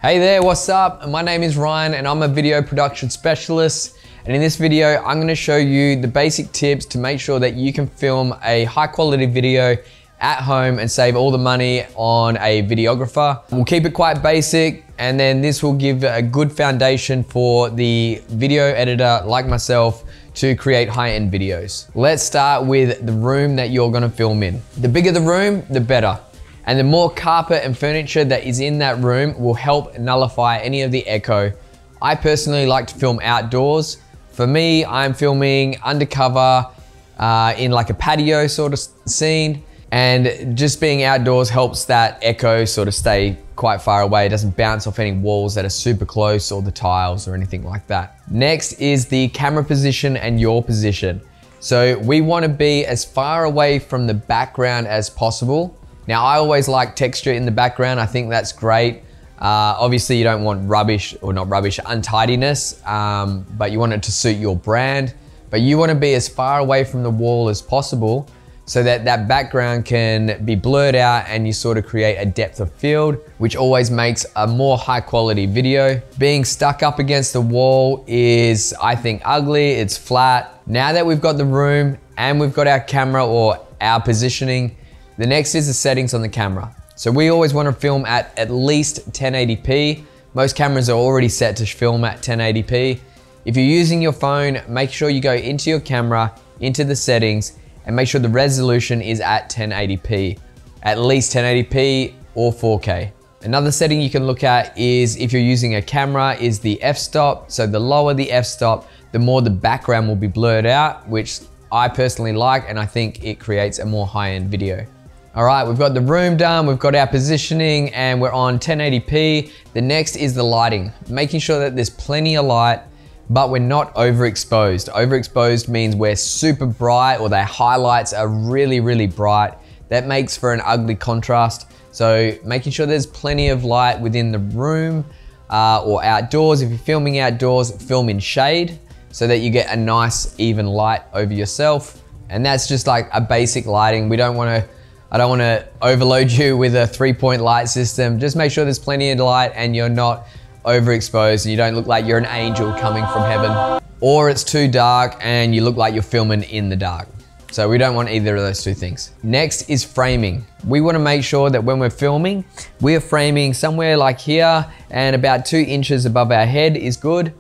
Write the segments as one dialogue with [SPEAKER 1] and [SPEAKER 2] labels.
[SPEAKER 1] Hey there, what's up? My name is Ryan and I'm a video production specialist. And in this video, I'm gonna show you the basic tips to make sure that you can film a high quality video at home and save all the money on a videographer. We'll keep it quite basic, and then this will give a good foundation for the video editor like myself to create high-end videos. Let's start with the room that you're gonna film in. The bigger the room, the better. And the more carpet and furniture that is in that room will help nullify any of the echo. I personally like to film outdoors. For me, I'm filming undercover in like a patio sort of scene, and just being outdoors helps that echo sort of stay quite far away. It doesn't bounce off any walls that are super close or the tiles or anything like that. Next is the camera position and your position. So we want to be as far away from the background as possible. Now, I always like texture in the background. I think that's great. Obviously, you don't want rubbish, or not rubbish, untidiness, but you want it to suit your brand. But you want to be as far away from the wall as possible so that that background can be blurred out and you sort of create a depth of field, which always makes a more high quality video. Being stuck up against the wall is, I think, ugly, it's flat. Now that we've got the room and we've got our camera or our positioning, the next is the settings on the camera. So we always want to film at least 1080p. Most cameras are already set to film at 1080p. If you're using your phone, make sure you go into your camera, into the settings, and make sure the resolution is at 1080p, at least 1080p or 4K. Another setting you can look at is, if you're using a camera, is the f-stop. So the lower the f-stop, the more the background will be blurred out, which I personally like, and I think it creates a more high-end video. All right, we've got the room done, we've got our positioning, and we're on 1080p. The next is the lighting, making sure that there's plenty of light, but we're not overexposed. Overexposed means we're super bright, or the highlights are really, really bright. That makes for an ugly contrast. So making sure there's plenty of light within the room or outdoors. If you're filming outdoors, film in shade so that you get a nice even light over yourself. And that's just like a basic lighting. I don't want to overload you with a 3-point light system. Just make sure there's plenty of light and you're not overexposed and you don't look like you're an angel coming from heaven. Or it's too dark and you look like you're filming in the dark. So we don't want either of those two things. Next is framing. We want to make sure that when we're filming, we are framing somewhere like here, and about 2 inches above our head is good.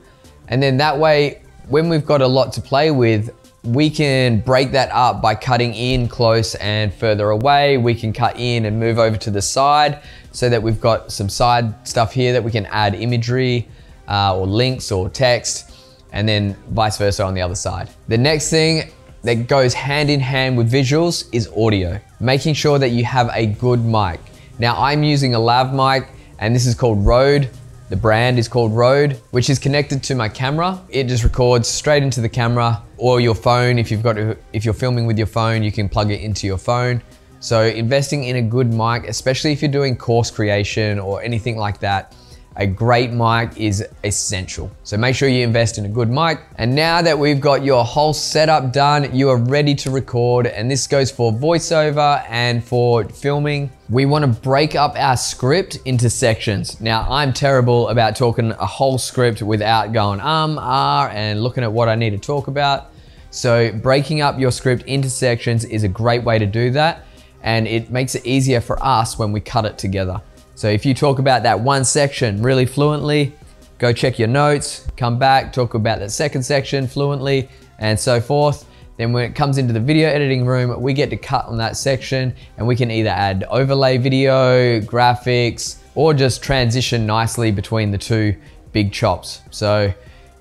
[SPEAKER 1] And then that way, when we've got a lot to play with, we can break that up by cutting in close and further away. We can cut in and move over to the side so that we've got some side stuff here that we can add imagery or links or text, and then vice versa on the other side. The next thing that goes hand in hand with visuals is audio. Making sure that you have a good mic. Now, I'm using a lav mic, and this is called Rode. The brand is called Rode, which is connected to my camera. It just records straight into the camera, or your phone. If you're filming with your phone, you can plug it into your phone. So investing in a good mic, especially if you're doing course creation or anything like that, a great mic is essential. So make sure you invest in a good mic. And now that we've got your whole setup done, you are ready to record. And this goes for voiceover and for filming. We want to break up our script into sections. Now, I'm terrible about talking a whole script without going and looking at what I need to talk about. So breaking up your script into sections is a great way to do that. And it makes it easier for us when we cut it together. So if you talk about that one section really fluently, go check your notes, come back, talk about that second section fluently, and so forth. Then when it comes into the video editing room, we get to cut on that section, and we can either add overlay video, graphics, or just transition nicely between the two big chops. So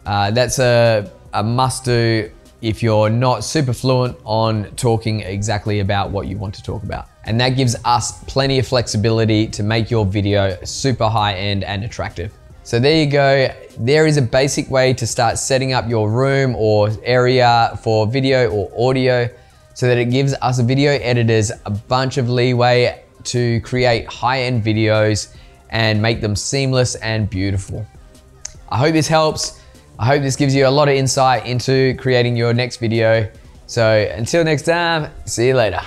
[SPEAKER 1] that's a must do if you're not super fluent on talking exactly about what you want to talk about. And that gives us plenty of flexibility to make your video super high end and attractive. So there you go. There is a basic way to start setting up your room or area for video or audio, so that it gives us video editors a bunch of leeway to create high end videos and make them seamless and beautiful. I hope this helps. I hope this gives you a lot of insight into creating your next video. So until next time, see you later.